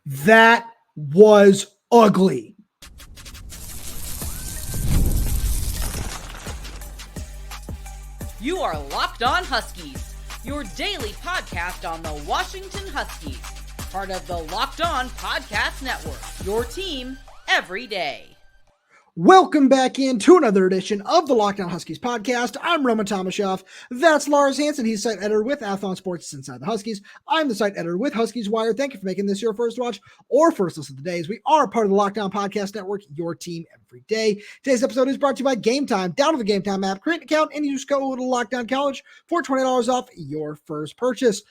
That was ugly. You are Locked On Huskies, your daily podcast on the Washington Huskies, part of the Locked On Podcast Network, your team every day. Welcome back into another edition of the Locked On Huskies podcast. I'm Roman Tomashoff. That's Lars Hanson. He's site editor with Athlon Sports Inside the Huskies. I'm the site editor with Huskies Wire. Thank you for making this your first watch or first listen of the day, as we are part of the Locked On Podcast Network, your team every day. Today's episode is brought to you by Game Time. Download the Game Time app, create an account, and use code LOCKDOWNCollege for $20 off your first purchase.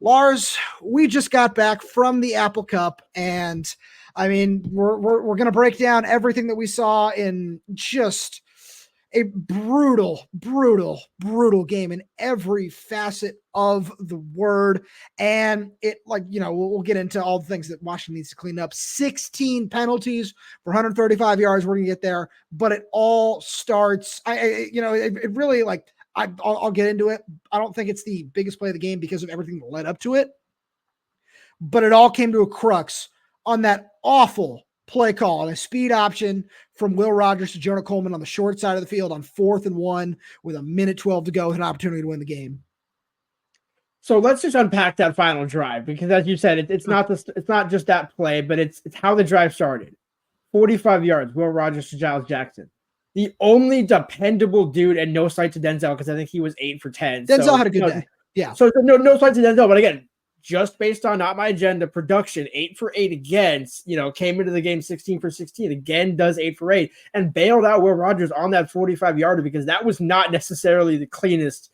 Lars, we just got back from the Apple Cup, and I mean, we're going to break down everything that we saw in just a brutal game in every facet of the word. And it, like, you know, we'll get into all the things that Washington needs to clean up. 16 penalties for 135 yards. We're going to get there, but it all starts, it really, like, I'll get into it. I don't think it's the biggest play of the game because of everything that led up to it, but it all came to a crux on that awful play call and a speed option from Will Rogers to Jonah Coleman on the short side of the field on 4th and 1 with a minute 12 to go with an opportunity to win the game. So let's just unpack that final drive, because as you said, it's not just that play, but it's how the drive started. 45 yards, Will Rogers to Giles Jackson. The only dependable dude, and no sight to Denzel, because I think he was 8 for 10. Denzel had a good day. Yeah. So no sight to Denzel, but again, just based on Not My Agenda production, 8 for 8 again, came into the game 16 for 16, again does 8 for 8, and bailed out Will Rogers on that 45-yarder, because that was not necessarily the cleanest,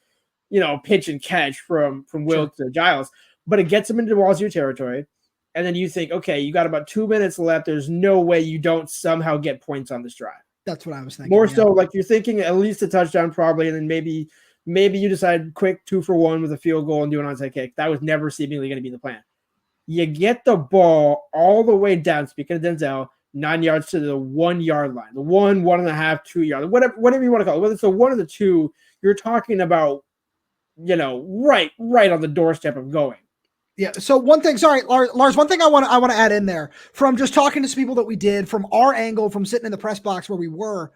pitch and catch from Will to Giles, but it gets him into Wazoo territory. And then you think, okay, you got about 2 minutes left. There's no way you don't somehow get points on this drive. That's what I was thinking. More so, like, you're thinking at least a touchdown probably, and then maybe you decide quick 2 for 1 with a field goal and do an onside kick. That was never seemingly going to be the plan. You get the ball all the way down, speaking of Denzel, 9 yards to the 1 yard line, the 1.5, 2 yard, whatever you want to call it. Whether it's the 1 or the 2, you're talking about, right on the doorstep of going. Yeah. So one thing, sorry, Lars, one thing I want to add in there from just talking to some people that we did from our angle, from sitting in the press box where we were,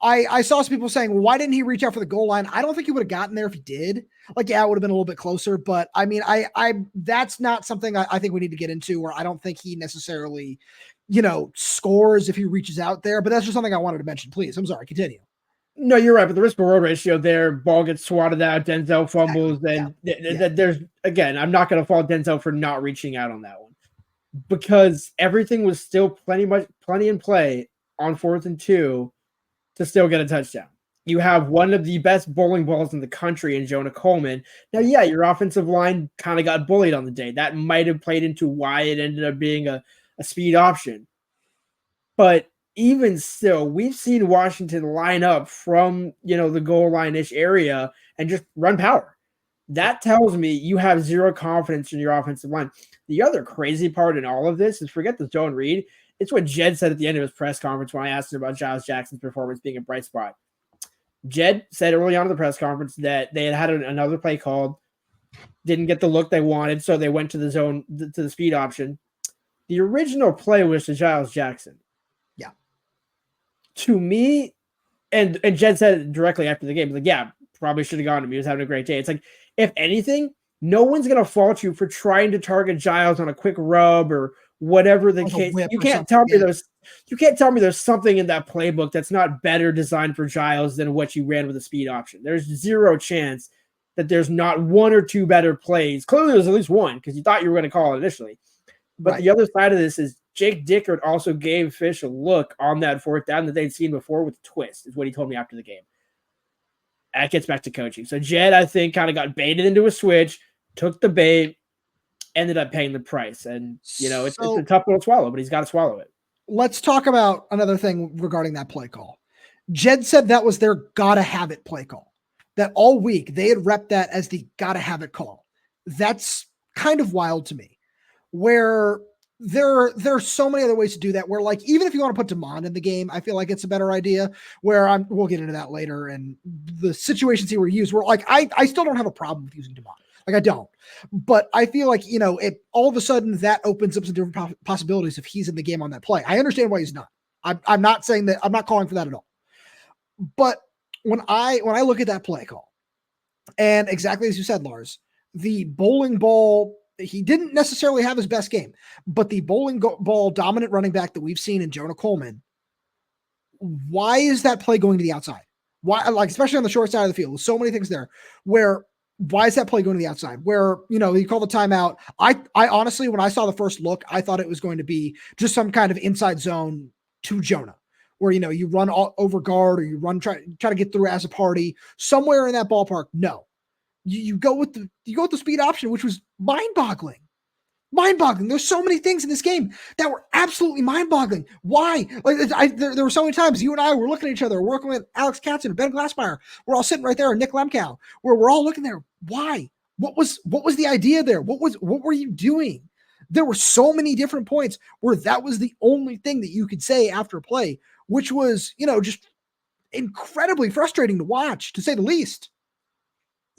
I saw some people saying, well, why didn't he reach out for the goal line? I don't think he would have gotten there if he did. Like, yeah, it would have been a little bit closer, but I mean, that's not something I think we need to get into, where I don't think he necessarily, scores if he reaches out there, but that's just something I wanted to mention. Please. I'm sorry. Continue. No, you're right. But the risk reward ratio there, ball gets swatted out, Denzel fumbles. There's, again, I'm not going to fault Denzel for not reaching out on that one, because everything was still plenty in play on 4th and 2 to still get a touchdown. You have one of the best bowling balls in the country in Jonah Coleman. Now, yeah, your offensive line kind of got bullied on the day. That might have played into why it ended up being a speed option. But even still, we've seen Washington line up from, the goal line-ish area and just run power. That tells me you have zero confidence in your offensive line. The other crazy part in all of this is, forget the zone read, it's what Jedd said at the end of his press conference when I asked him about Giles Jackson's performance being a bright spot. Jedd said early on in the press conference that they had another play called, didn't get the look they wanted, so they went to the zone, to the speed option. The original play was to Giles Jackson. Yeah. To me, and Jedd said it directly after the game, like, yeah, probably should have gone to him. He was having a great day. It's like, if anything, no one's going to fault you for trying to target Giles on a quick rub or whatever the case. You can't tell me there's something in that playbook that's not better designed for Giles than what you ran with a speed option. There's zero chance that there's not 1 or 2 better plays. Clearly there's at least one, because you thought you were going to call it initially. But The other side of this is Jake Dickert also gave Fisch a look on that 4th down that they'd seen before with a twist, is what he told me after the game. That gets back to coaching. So Jedd, I think, kind of got baited into a switch, took the bait, ended up paying the price. And, it's a tough one to swallow, but he's got to swallow it. Let's talk about another thing regarding that play call. Jedd said that was their gotta have it play call, that all week they had repped that as the gotta have it call. That's kind of wild to me, where there's so many other ways to do that, where, like, even if you want to put Demond in the game, I feel like it's a better idea, we'll get into that later. And the situations he were used were like, I still don't have a problem with using Demond. Like I don't. But I feel like, it all of a sudden that opens up some different possibilities if he's in the game on that play. I understand why he's not. I'm not saying that. I'm not calling for that at all. But when I look at that play call, and exactly as you said, Lars, the bowling ball, he didn't necessarily have his best game, but the bowling ball dominant running back that we've seen in Jonah Coleman, why is that play going to the outside? Why, like, especially on the short side of the field, there's so many things there where, why is that play going to the outside? Where, you call the timeout. I honestly, when I saw the first look, I thought it was going to be just some kind of inside zone to Jonah, where, you run all over guard or you run, try to get through as a party somewhere in that ballpark. No, you go with the speed option, which was mind-boggling. There's so many things in this game that were absolutely mind-boggling. Why? Like there were so many times you and I were looking at each other, working with Alex Katzen, Ben Glassmeyer. We're all sitting right there, and Nick Lemkow, where we're all looking there. Why? What was the idea there? What were you doing? There were so many different points where that was the only thing that you could say after a play, which was, just incredibly frustrating to watch, to say the least.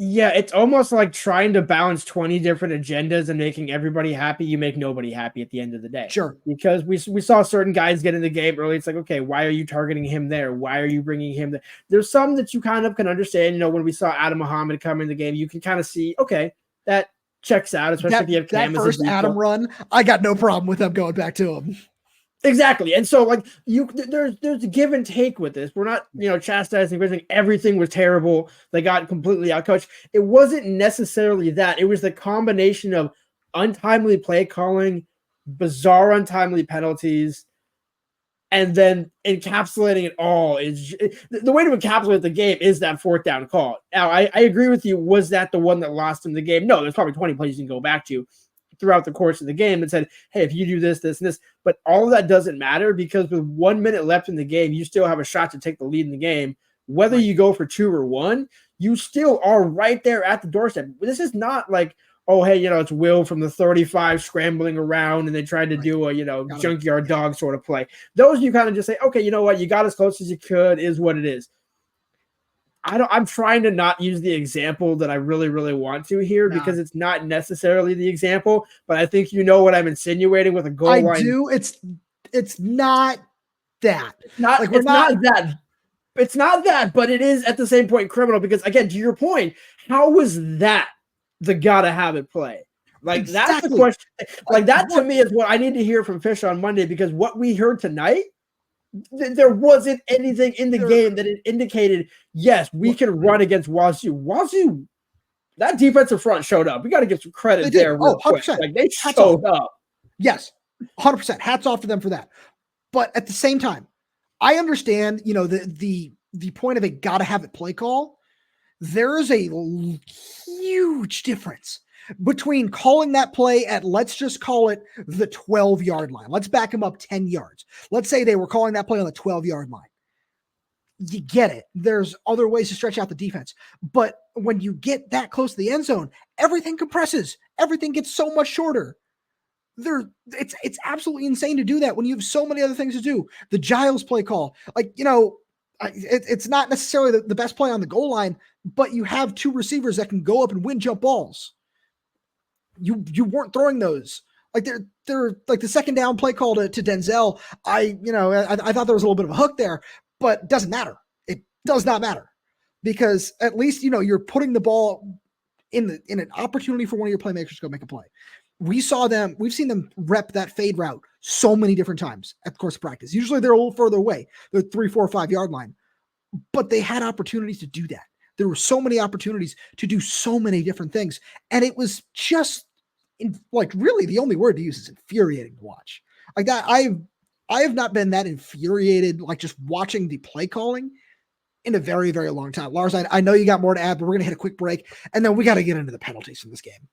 Yeah, it's almost like trying to balance 20 different agendas and making everybody happy. You make nobody happy at the end of the day. Sure. Because we saw certain guys get in the game early. It's like, okay, why are you targeting him there? Why are you bringing him there? There's some that you kind of can understand. When we saw Adam Muhammad come in the game, you can kind of see, okay, that checks out, especially if you have Cam that first Adam run. I got no problem with them going back to him. Exactly. And so like there's a give and take with this. We're not, chastising everything was terrible. They got completely outcoached. It wasn't necessarily that. It was the combination of untimely play calling, bizarre untimely penalties, and then encapsulating it all is the way to encapsulate the game is that fourth down call. Now I agree with you. Was that the one that lost him the game? No, there's probably 20 plays you can go back to throughout the course of the game and said, hey, if you do this, this, and this, but all of that doesn't matter because with 1 minute left in the game, you still have a shot to take the lead in the game. Whether you go for 2 or 1, you still are right there at the doorstep. This is not like, oh, hey, it's Will from the 35 scrambling around and they tried to do a, junkyard dog sort of play. Those you kind of just say, okay, you know what? You got as close as you could, is what it is. I'm trying to not use the example that I really, really want to here because it's not necessarily the example, but I think you know what I'm insinuating with a goal line. I do. It's not that. It's not that, but it is at the same point criminal because, again, to your point, how was that the gotta have it play? Like, exactly. That's the question. Like, that to me is what I need to hear from Fisch on Monday because what we heard tonight, there wasn't anything in the game that it indicated, yes, we can run against Wazoo. Wazoo, that defensive front showed up. We got to give some credit there. 100%. Like, they showed up. Yes, 100%. Hats off to them for that. But at the same time, I understand, the point of a gotta have it play call. There is a huge difference between calling that play at, let's just call it the 12-yard line. Let's back them up 10 yards. Let's say they were calling that play on the 12-yard line. You get it. There's other ways to stretch out the defense. But when you get that close to the end zone, everything compresses. Everything gets so much shorter. It's absolutely insane to do that when you have so many other things to do. The Giles play call, it's not necessarily the best play on the goal line, but you have 2 receivers that can go up and win jump balls. You weren't throwing those. Like they're like the second down play call to Denzel. I thought there was a little bit of a hook there, but it doesn't matter. It does not matter because at least, you're putting the ball in an opportunity for one of your playmakers to go make a play. We've seen them rep that fade route so many different times at the course of practice. Usually they're a little further away. They're 3, 4, 5 yard line, but they had opportunities to do that. There were so many opportunities to do so many different things. And it was just really the only word to use is infuriating to watch. Like that, I have not been that infuriated, like just watching the play calling in a very, very long time. Lars, I know you got more to add, but we're going to hit a quick break and then we got to get into the penalties from this game.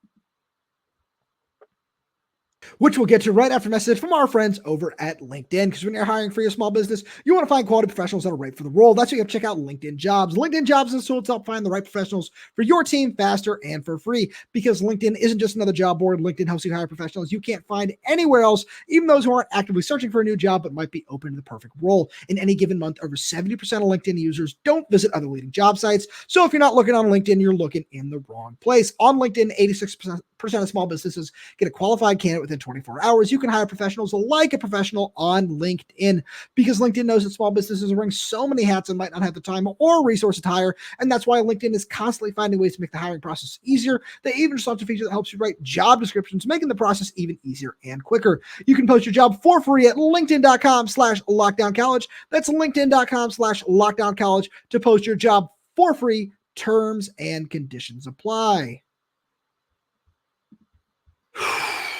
which we'll get to right after a message from our friends over at LinkedIn. Because when you're hiring for your small business, you want to find quality professionals that are right for the role. That's why you have to check out LinkedIn Jobs. LinkedIn Jobs is a tool to help find the right professionals for your team faster and for free. Because LinkedIn isn't just another job board. LinkedIn helps you hire professionals you can't find anywhere else, even those who aren't actively searching for a new job but might be open to the perfect role. In any given month, over 70% of LinkedIn users don't visit other leading job sites. So if you're not looking on LinkedIn, you're looking in the wrong place. On LinkedIn, 86% of small businesses get a qualified candidate within 24 hours. You can hire professionals like a professional on LinkedIn, because LinkedIn knows that small businesses are wearing so many hats and might not have the time or resources to hire. And that's why LinkedIn is constantly finding ways to make the hiring process easier. They even just launched a feature that helps you write job descriptions, making the process even easier and quicker. You can post your job for free at linkedin.com/lockdowncollege. That's linkedin.com/lockdowncollege to post your job for free. Terms and conditions apply.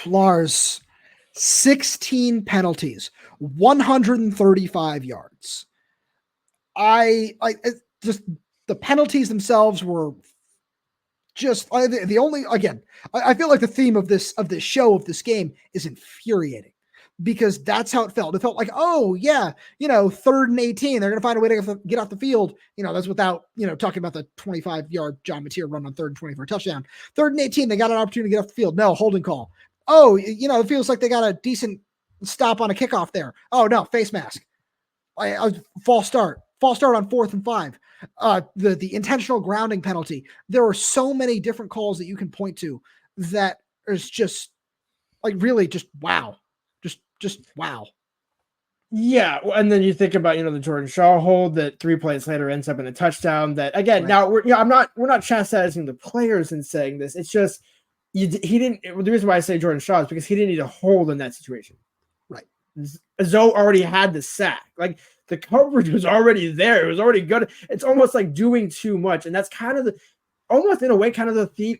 Lars, 16 penalties, 135 yards. Just the penalties themselves were just the only, again, I feel like the theme of this show, of this game, is infuriating, because that's how it felt. It felt like, oh yeah, 3rd and 18, they're going to find a way to get off the field. That's without, talking about the 25-yard John Mateer run on 3rd and 20 for a touchdown. 3rd and 18, they got an opportunity to get off the field. No, holding call. Oh, it feels like they got a decent stop on a kickoff there. Oh no, face mask. False start on 4th and 5. The intentional grounding penalty. There are so many different calls that you can point to that is just really just wow. Just wow. Yeah, and then you think about the Jordan Shaw hold that 3 plays later ends up in a touchdown. That again, right. Now we're not chastising the players in saying this. It's just he didn't. The reason why I say Jordan Shaw is because he didn't need a hold in that situation. Right. Zoe already had the sack. Like, the coverage was already there. It was already good. It's almost like doing too much, and that's kind of almost in a way kind of the theme.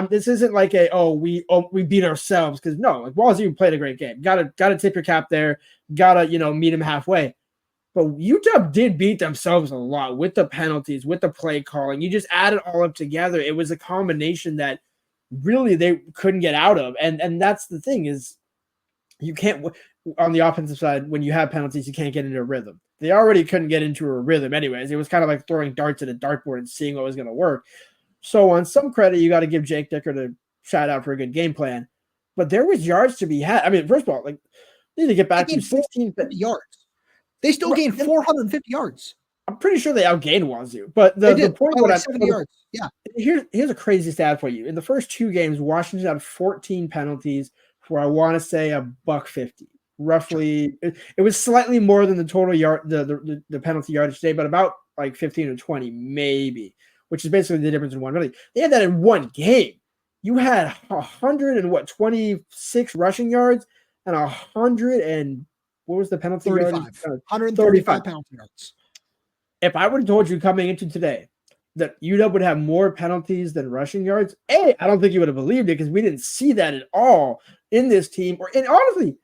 This isn't like we beat ourselves, because no, like Wazoo played a great game. Gotta tip your cap there. Gotta meet him halfway. But UW did beat themselves a lot with the penalties, with the play calling. You just add it all up together. It was a combination that really they couldn't get out of, and that's the thing is you can't. On the offensive side, when you have penalties, you can't get into a rhythm. They already couldn't get into a rhythm anyways. It was kind of like throwing darts at a dartboard and seeing what was going to work. So on some credit, you got to give Jake Dicker the shout out for a good game plan. But there was yards to be had. I mean, first of all, they need to get back to 16 yards. They still gained 450 yards. I'm pretty sure they outgained Wazoo. But the point what 70 yards. Yeah. Here's a crazy stat for you. In the first 2 games, Washington had 14 penalties for, I want to say, $150. Roughly, it was slightly more than the total yard, the penalty yardage today, but about like 15 or 20 maybe, which is basically the difference in one penalty. They had that in one game. You had 126 rushing yards and 100 and what was the penalty? 135 penalty yards. If I would have told you coming into today that UW would have more penalties than rushing yards, I don't think you would have believed it, because we didn't see that at all in this team, and honestly,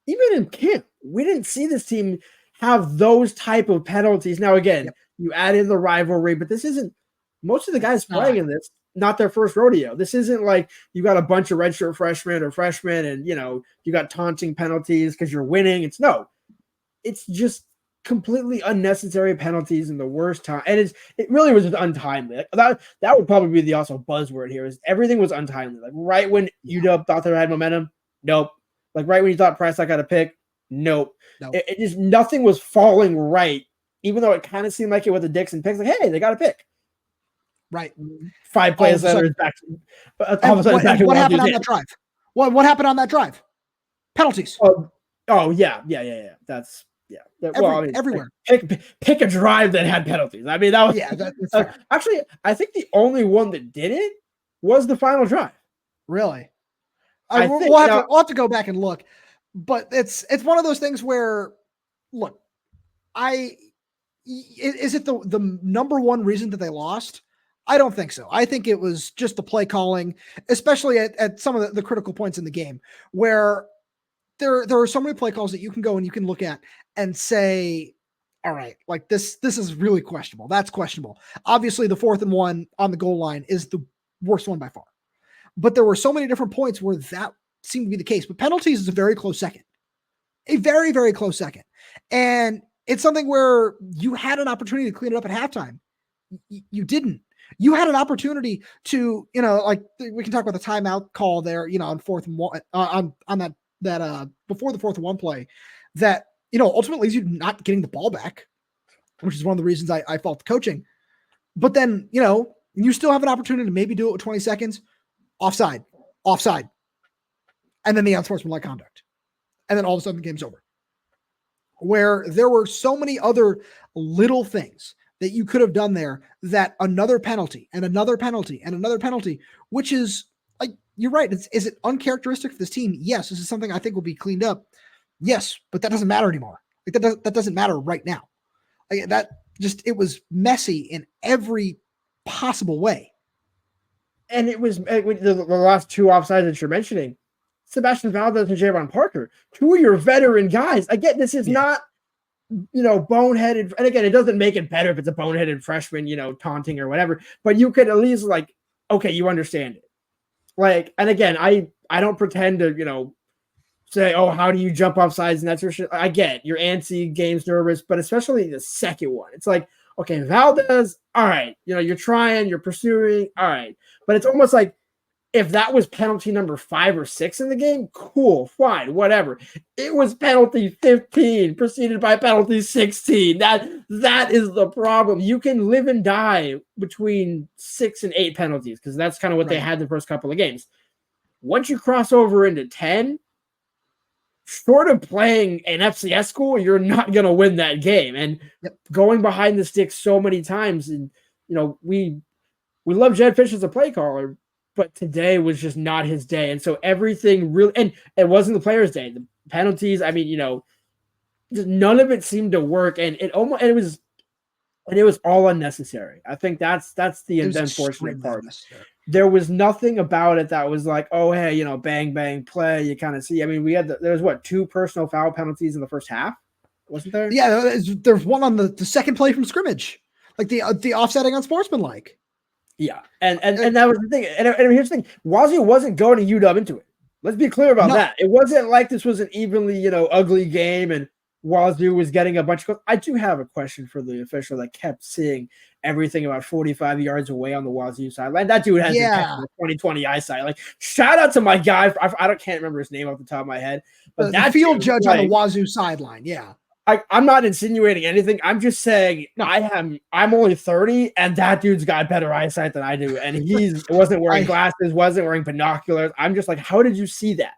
even in camp, we didn't see this team have those type of penalties. Now, again, you add in the rivalry, but this isn't most of the guys playing in this, not their first rodeo. This isn't like you got a bunch of redshirt freshmen and, you got taunting penalties because you're winning. It's just completely unnecessary penalties in the worst time. And it really was just untimely. That would probably be the also buzzword here, is everything was untimely. Like right when UW thought they had momentum, nope. Like right when you thought Price got a pick, nope. It just nothing was falling right, even though it kind of seemed like it with the Dixon picks. Like, hey, they got a pick. Right. 5 plays later, it's back. What happened on that drive? What happened on that drive? Penalties. Yeah. That's everywhere. Pick a drive that had penalties. I mean, that was that's actually, I think the only one that didn't was the final drive. Really? We'll have to go back and look, but it's one of those things where, look, is it the number one reason that they lost? I don't think so. I think it was just the play calling, especially at some of the critical points in the game, where there are so many play calls that you can go and you can look at and say, all right, like this is really questionable. That's questionable. Obviously, the 4th and 1 on the goal line is the worst one by far. But there were so many different points where that seem to be the case, but penalties is a very close second, a very, very close second. And it's something where you had an opportunity to clean it up at halftime. You didn't. You had an opportunity to, like we can talk about the timeout call there, on 4th and 1 on that before the 4th and 1 play that, ultimately leads you not getting the ball back, which is one of the reasons I fault the coaching. But then, you still have an opportunity to maybe do it with 20 seconds, offside. And then the unsportsmanlike conduct. And then all of a sudden the game's over. Where there were so many other little things that you could have done there that another penalty and another penalty and another penalty, which is like, you're right. Is it uncharacteristic for this team? Yes. This is something I think will be cleaned up. Yes, but that doesn't matter anymore. Like that doesn't matter right now. Like it was messy in every possible way. And it was the last 2 offsides that you're mentioning, Sebastian Valdez and Javon Parker, 2 of your veteran guys. Again, this is not, boneheaded. And again, it doesn't make it better if it's a boneheaded freshman, taunting or whatever, but you could at least okay, you understand it. And again, I don't pretend to, say, oh, how do you jump off sides and that sort of shit. I get you're antsy, game's nervous, but especially the second one, it's like, okay, Valdez, all right, you're trying, you're pursuing, all right. But it's almost like if that was penalty number 5 or 6 in the game, cool, fine, whatever. It was penalty 15 preceded by penalty 16. That is the problem. You can live and die between 6 and 8 penalties because that's kind of what they had the first couple of games. Once you cross over into 10, short of playing an FCS school, you're not going to win that game. And going behind the sticks so many times, and we love Jedd Fisch as a play caller, but today was just not his day. And so everything really, and it wasn't the players' day. The penalties, just none of it seemed to work, and it was all unnecessary. I think that's the unfortunate part. There was nothing about it that was like, oh, hey, bang, bang, play. You kind of see. We had there was 2 personal foul penalties in the first half, wasn't there? Yeah, there's one on the second play from scrimmage, like the offsetting unsportsmanlike. Yeah, and that was the thing. And here's the thing: Wazoo wasn't going to UW into it. Let's be clear about that. It wasn't like this was an evenly, ugly game, and Wazoo was getting a bunch of. I do have a question for the official that kept seeing everything about 45 yards away on the Wazoo sideline. That dude has 20/20 eyesight. Like, shout out to my guy. I can't remember his name off the top of my head, but that field judge on the Wazoo sideline. Yeah. I'm not insinuating anything. I'm just saying I'm only 30, and that dude's got better eyesight than I do. And he wasn't wearing glasses, wasn't wearing binoculars. I'm just like, how did you see that?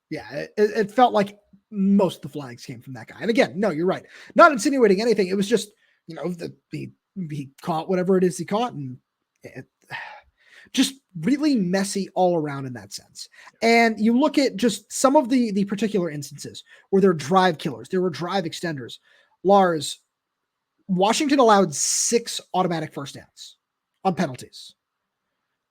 Yeah, it felt like most of the flags came from that guy. And again, no, you're right. Not insinuating anything. It was just, he caught whatever it is he caught, and just really messy all around in that sense. And you look at just some of the particular instances where there are drive killers, there were drive extenders. Lars, Washington allowed 6 automatic first downs on penalties.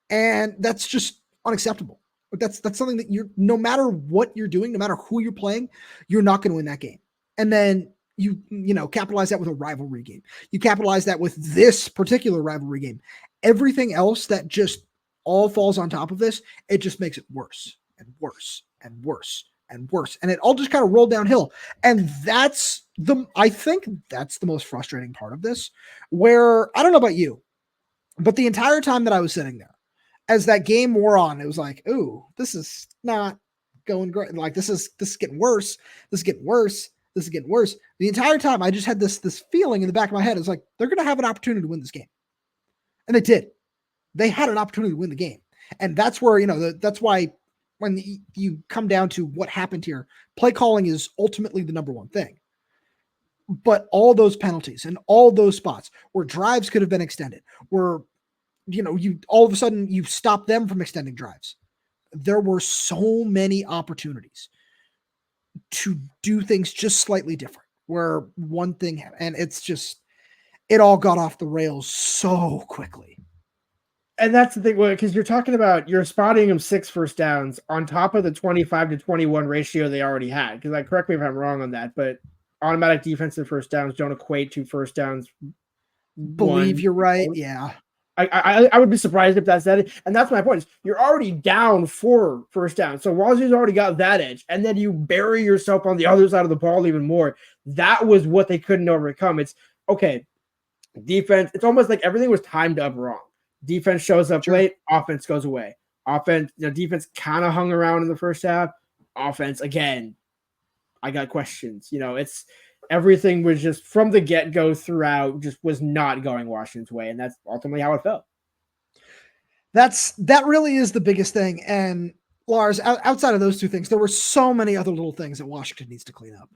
And that's just unacceptable. That's something that no matter what you're doing, no matter who you're playing, you're not going to win that game. And then you capitalize that with a rivalry game. You capitalize that with this particular rivalry game. Everything else that just all falls on top of this, it just makes it worse and worse and worse and worse. And it all just kind of rolled downhill. And I think that's the most frustrating part of this, where I don't know about you, but the entire time that I was sitting there, as that game wore on, it was like, ooh, this is not going great. Like, this is getting worse. This is getting worse. This is getting worse. The entire time I just had this feeling in the back of my head. It's like, they're going to have an opportunity to win this game. And they did. They had an opportunity to win the game. And that's where, that's why when you come down to what happened here, play calling is ultimately the number one thing. But all those penalties and all those spots where drives could have been extended, where, you all of a sudden you stop them from extending drives. There were so many opportunities to do things just slightly different, where one thing, and it all got off the rails so quickly. And that's the thing, because you're talking about, you're spotting them 6 first downs on top of the 25-21 ratio they already had. Because, correct me if I'm wrong on that, but automatic defensive first downs don't equate to first downs. Believe you're right. Yeah. I would be surprised if that's that. And that's my point. Is you're already down 4 first down. So Washington's already got that edge. And then you bury yourself on the other side of the ball even more. That was what they couldn't overcome. It's okay. Defense, it's almost like everything was timed up wrong. Defense shows up late, offense goes away. Offense, defense kind of hung around in the first half. Offense, again, I got questions. It's everything was just from the get-go throughout, just was not going Washington's way, and that's ultimately how it felt. That really is the biggest thing. And Lars, outside of those two things, there were so many other little things that Washington needs to clean up,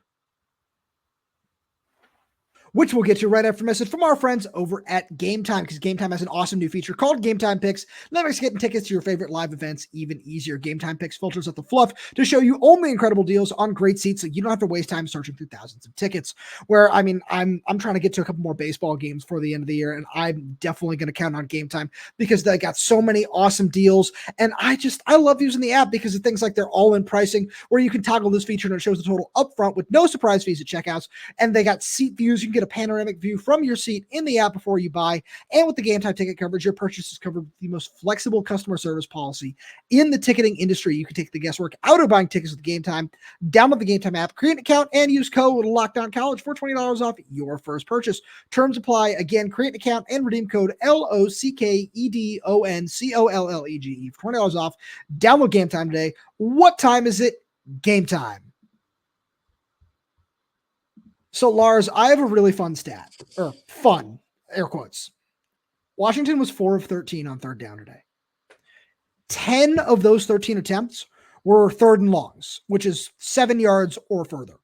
which we'll get to right after a message from our friends over at Game Time, because Game Time has an awesome new feature called Game Time Picks. That makes getting tickets to your favorite live events even easier. Game Time Picks filters out the fluff to show you only incredible deals on great seats, so you don't have to waste time searching through thousands of tickets. Where, I mean, I'm trying to get to a couple more baseball games for the end of the year, and I'm definitely going to count on Game Time because they got so many awesome deals. And I love using the app because of things like their all-in pricing, where you can toggle this feature and it shows the total upfront with no surprise fees at checkouts. And they got seat views. You can get a panoramic view from your seat in the app before you buy. And with the Game Time ticket coverage, your purchase is covered with the most flexible customer service policy in the ticketing industry. You can take the guesswork out of buying tickets with Game Time. Download the Game Time app, create an account, and use code LOCKDOWNCollege for $20 off your first purchase. Terms apply. Again, create an account and redeem code LOCKEDONCOLLEGE for $20 off. Download Game Time today. What time is it? Game time. So, Lars, I have a really fun stat, or fun, air quotes. Washington was 4 of 13 on third down today. 10 of those 13 attempts were third and longs, which is 7 yards or further.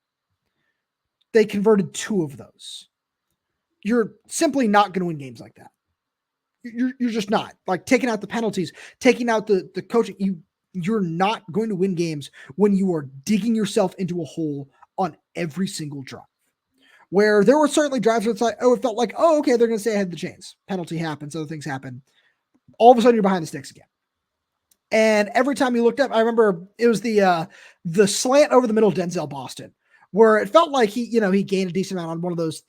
They converted 2 of those. You're simply not going to win games like that. You're just not. Like, taking out the penalties, taking out the coaching, you're not going to win games when you are digging yourself into a hole on every single drive. Where there were certainly drives where it's like, it felt like, okay, they're going to stay ahead of the chains. Penalty happens, other things happen. All of a sudden, you're behind the sticks again. And every time you looked up, I remember it was the slant over the middle, Denzel Boston, where it felt like he gained a decent amount on one of those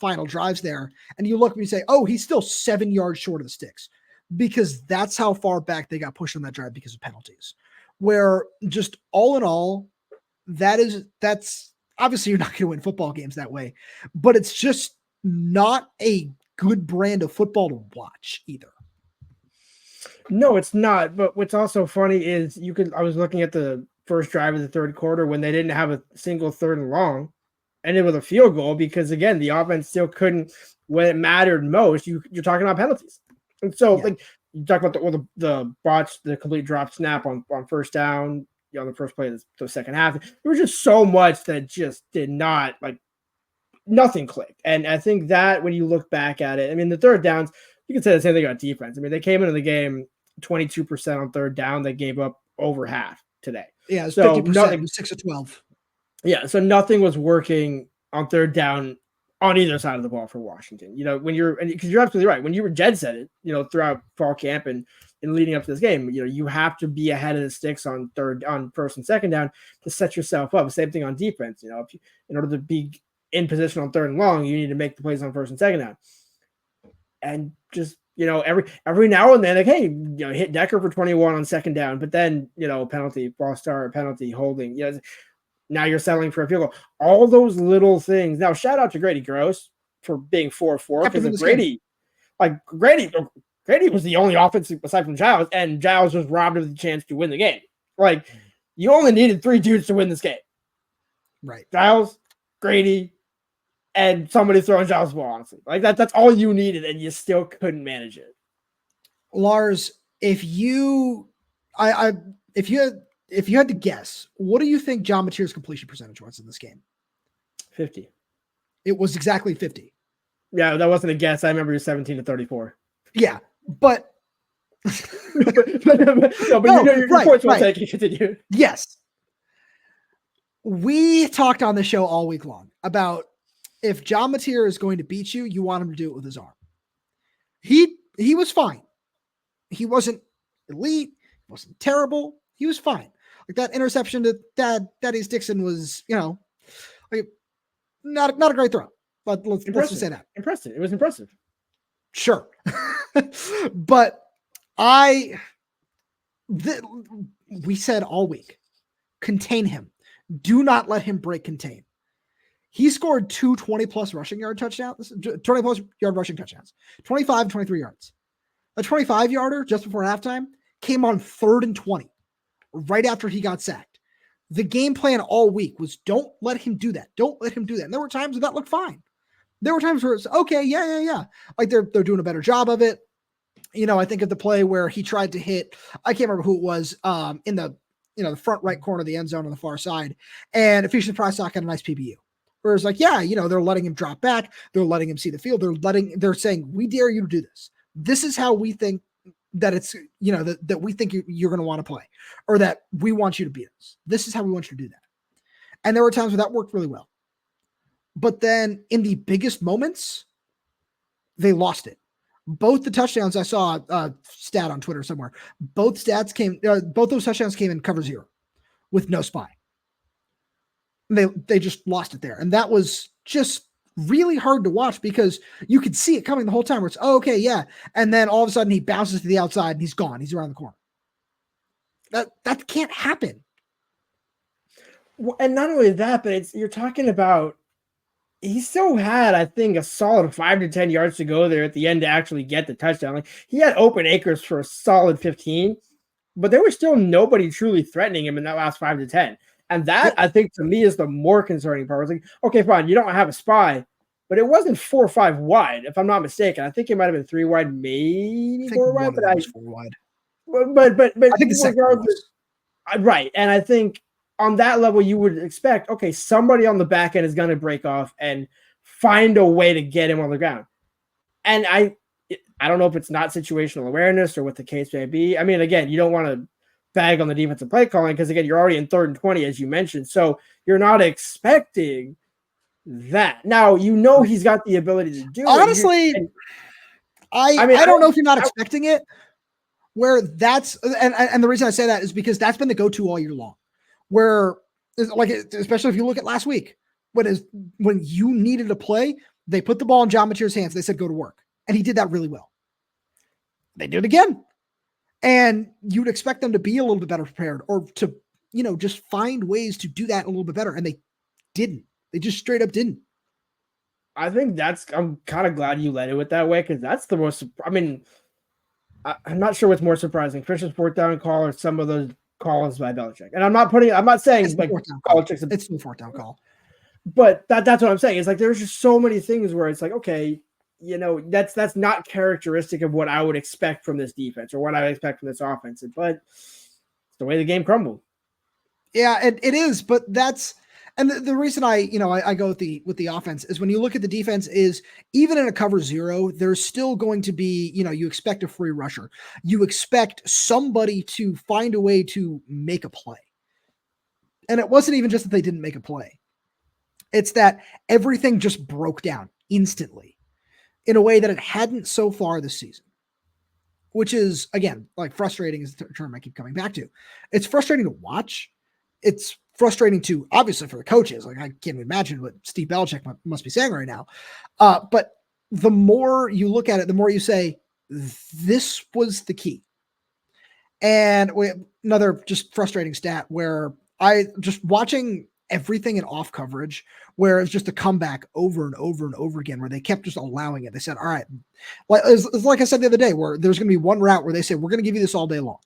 final drives there. And you look and you say, he's still 7 yards short of the sticks, because that's how far back they got pushed on that drive because of penalties. Where just all in all, that's obviously you're not going to win football games that way, but it's just not a good brand of football to watch either. No, it's not. But what's also funny is I was looking at the first drive of the third quarter when they didn't have a single third and long, ended with a field goal, because again, the offense still couldn't, when it mattered most, you're talking about penalties. And so like you talk about the botch, the complete drop snap on first down, on the first play of the second half. There was just so much that just did not, like, nothing clicked. And I think that when you look back at it, I mean, the third downs, you can say the same thing about defense. I mean, they came into the game 22% on third down. They gave up over half today. Yeah, it was so 50%, nothing, 6 of 12. Yeah, so nothing was working on third down on either side of the ball for Washington. Because you're absolutely right. When Jedd said it, throughout fall camp and leading up to this game, you have to be ahead of the sticks on first and second down to set yourself up. Same thing on defense. In order to be in position on third and long, you need to make the plays on first and second down. And just, every now and then, like, hey, hit Decker for 21 on second down, but then, penalty, false start, penalty, holding, now you're settling for a field goal. All those little things. Now, shout out to Grady Gross for being 4-4, because Grady was the only offense aside from Giles, and Giles was robbed of the chance to win the game. Like, you only needed 3 dudes to win this game. Right. Giles, Grady, and somebody throwing Giles the ball, honestly. Like, that's all you needed, and you still couldn't manage it. Lars, if you had to guess, what do you think John Mateer's completion percentage was in this game? 50. It was exactly 50. Yeah, that wasn't a guess. I remember he was 17 to 34. Yeah, but your points will take. Continue. Yes. We talked on the show all week long about, if John Mateer is going to beat you, you want him to do it with his arm. He was fine. He wasn't elite, wasn't terrible. He was fine. Like, that interception to Daddy Dixon was, like, not a great throw. But let's just say that. Impressive. It was impressive. Sure. But we said all week, contain him. Do not let him break contain. He scored 2 20-plus rushing yard touchdowns, 20-plus yard rushing touchdowns, 25, 23 yards. A 25-yarder just before halftime came on 3rd and 20, right after he got sacked. The game plan all week was don't let him do that. Don't let him do that. And there were times where that looked fine. There were times where it's okay, yeah. Like they're doing a better job of it. I think of the play where he tried to hit, I can't remember who it was, in the the front right corner of the end zone on the far side. And Officiating got a nice PBU. Where it's like, yeah, they're letting him drop back. They're letting him see the field. They're saying, we dare you to do this. This is how we think that it's, that we think you're going to want to play, or that we want you to beat us. This is how we want you to do that. And there were times where that worked really well. But then in the biggest moments, they lost it. Both the touchdowns, I saw a stat on Twitter somewhere. Both those touchdowns came in cover 0 with no spy. They just lost it there. And that was just really hard to watch because you could see it coming the whole time where it's, oh, okay, yeah. And then all of a sudden he bounces to the outside and he's gone. He's around the corner. That can't happen. Well, and not only that, but you're talking about, he still had, I think, a solid 5 to 10 yards to go there at the end to actually get the touchdown. Like, he had open acres for a solid 15, but there was still nobody truly threatening him in that last 5 to 10. And that, I think, to me, is the more concerning part. It's like, okay, fine, you don't have a spy, but it wasn't 4 or 5 wide, if I'm not mistaken. I think it might have been 3 wide, maybe 4 wide. But 4 wide. But I think the second was. Right. And I think on that level, you would expect, okay, somebody on the back end is going to break off and find a way to get him on the ground. And I don't know if it's not situational awareness or what the case may be. I mean, again, you don't want to bag on the defensive play calling because, again, you're already in 3rd and 20, as you mentioned. So you're not expecting that. Now, he's got the ability to do honestly, it. Honestly, I don't know if you're not expecting it, where that's – and the reason I say that is because that's been the go-to all year long. Where, like, especially if you look at last week, when you needed a play, they put the ball in John Mateer's hands. They said, go to work. And he did that really well. They did it again. And you'd expect them to be a little bit better prepared or to, just find ways to do that a little bit better. And they didn't. They just straight up didn't. I think I'm kind of glad you led it with that way because that's the most, I'm not sure what's more surprising, Fisch's 4th down call or some of those calls by Belichick. And I'm not saying it's like it's the 4th down call. But that's what I'm saying. It's like there's just so many things where it's like, okay, that's not characteristic of what I would expect from this defense or what I would expect from this offense. But it's the way the game crumbled. Yeah, it is. But that's and the reason I go with the offense is when you look at the defense is even in a cover 0, there's still going to be, you expect a free rusher. You expect somebody to find a way to make a play. And it wasn't even just that they didn't make a play. It's that everything just broke down instantly in a way that it hadn't so far this season, which is, again, like frustrating is the term I keep coming back to. It's frustrating to watch. It's frustrating to, obviously, for the coaches. Like, I can't imagine what Steve Belichick must be saying right now. But the more you look at it, the more you say, this was the key. And another just frustrating stat where I just watching everything in off coverage where it's just a comeback over and over and over again where they kept just allowing it. They said, all right, it's like I said the other day where there's going to be one route where they say, we're going to give you this all day long.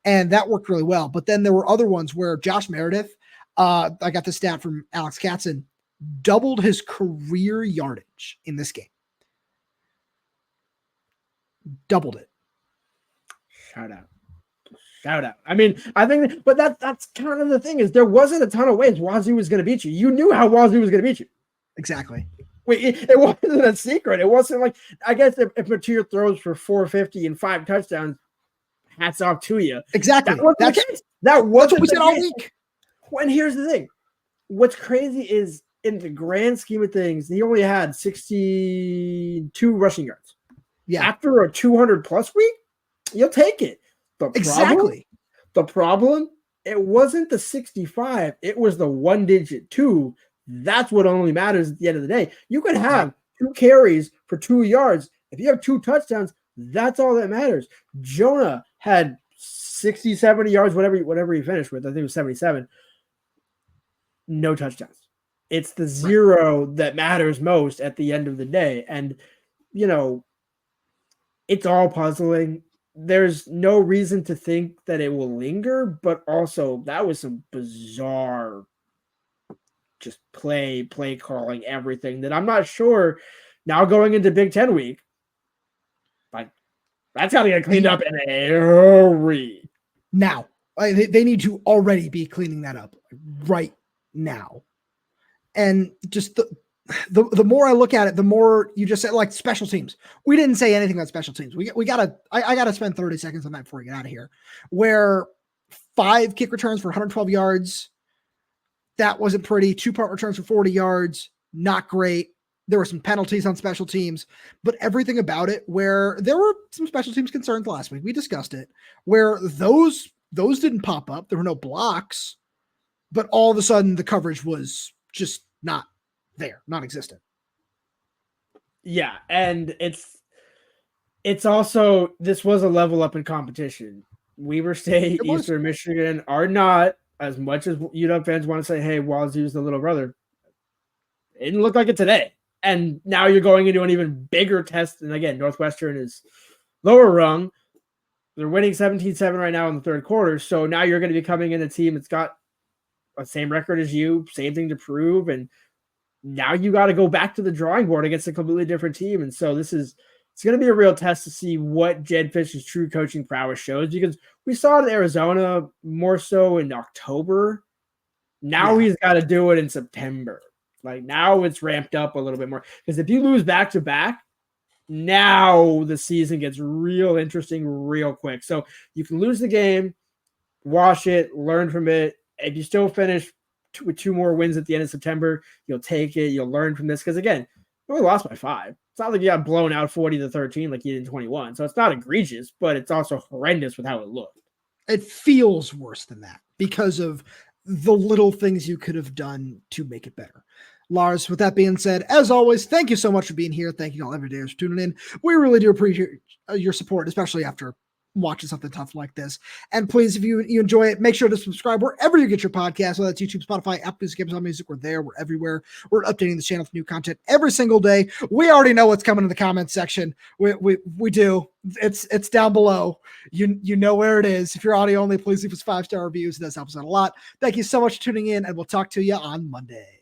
And that worked really well. But then there were other ones where Josh Meredith, I got the stat from Alex Katzen, doubled his career yardage in this game. Doubled it. Shout out. I mean, I think, but that's kind of the thing is there wasn't a ton of ways Wazoo was going to beat you. You knew how Wazoo was going to beat you. Exactly. It wasn't a secret. It wasn't like, I guess if Mateer throws for 450 and 5 touchdowns, hats off to you. Exactly. That's what we said all week. And here's the thing. What's crazy is in the grand scheme of things, he only had 62 rushing yards. Yeah. After a 200 plus week, you'll take it. The problem, it wasn't the 65. It was the 1-digit 2. That's what only matters at the end of the day. You could have 2 carries for 2 yards. If you have 2 touchdowns, That's all that matters. Jonah had 60, 70 yards, whatever he finished with. I think it was 77. No touchdowns. It's the zero that matters most at the end of the day. And, it's all puzzling. There's no reason to think that it will linger, but also that was some bizarre just play calling, everything that I'm not sure now going into Big Ten week. Like, that's got to get cleaned up in a hurry. Now, they need to already be cleaning that up right now. And just the more I look at it, the more you just said, like, special teams. We didn't say anything about special teams. I gotta spend 30 seconds on that before we get out of here. Where 5 kick returns for 112 yards, that wasn't pretty. 2 punt returns for 40 yards, not great. There were some penalties on special teams, but everything about it, where there were some special teams concerns last week, we discussed it, where those didn't pop up. There were no blocks, but all of a sudden the coverage was just not there, non-existent. Yeah, and it's also, this was a level up in competition. Weber State, Eastern Michigan are not, as much as UW fans want to say, hey, Wazoo's the little brother. It didn't look like it today. And now you're going into an even bigger test. And again, Northwestern is lower rung. They're winning 17-7 right now in the third quarter. So now you're going to be coming in a team that's got the same record as you, same thing to prove. And now you got to go back to the drawing board against a completely different team. And so it's going to be a real test to see what Jedd Fisch's true coaching prowess shows, because we saw it in Arizona more so in October. Now he's got to do it in September. Like, now it's ramped up a little bit more, because if you lose back to back, now the season gets real interesting real quick. So you can lose the game, wash it, learn from it. If you still finish with 2 more wins at the end of September, you'll take it. You'll learn from this, because again, you only lost by 5. It's not like you got blown out 40-13 like you did in 21. So it's not egregious, but it's also horrendous with how it looked. It feels worse than that because of the little things you could have done to make it better. Lars, with that being said, as always, thank you so much for being here. Thank you all every day for tuning in. We really do appreciate your support, especially after watching something tough like this. And please, if you enjoy it, make sure to subscribe wherever you get your podcast, whether that's YouTube, Spotify, Apple Music, Amazon Music. We're there. We're everywhere. We're updating the channel with new content every single day. We already know what's coming in the comments section. We do. It's down below. You know where it is. If you're audio only, please leave us 5-star reviews. It does help us out a lot. Thank you so much for tuning in, and we'll talk to you on Monday.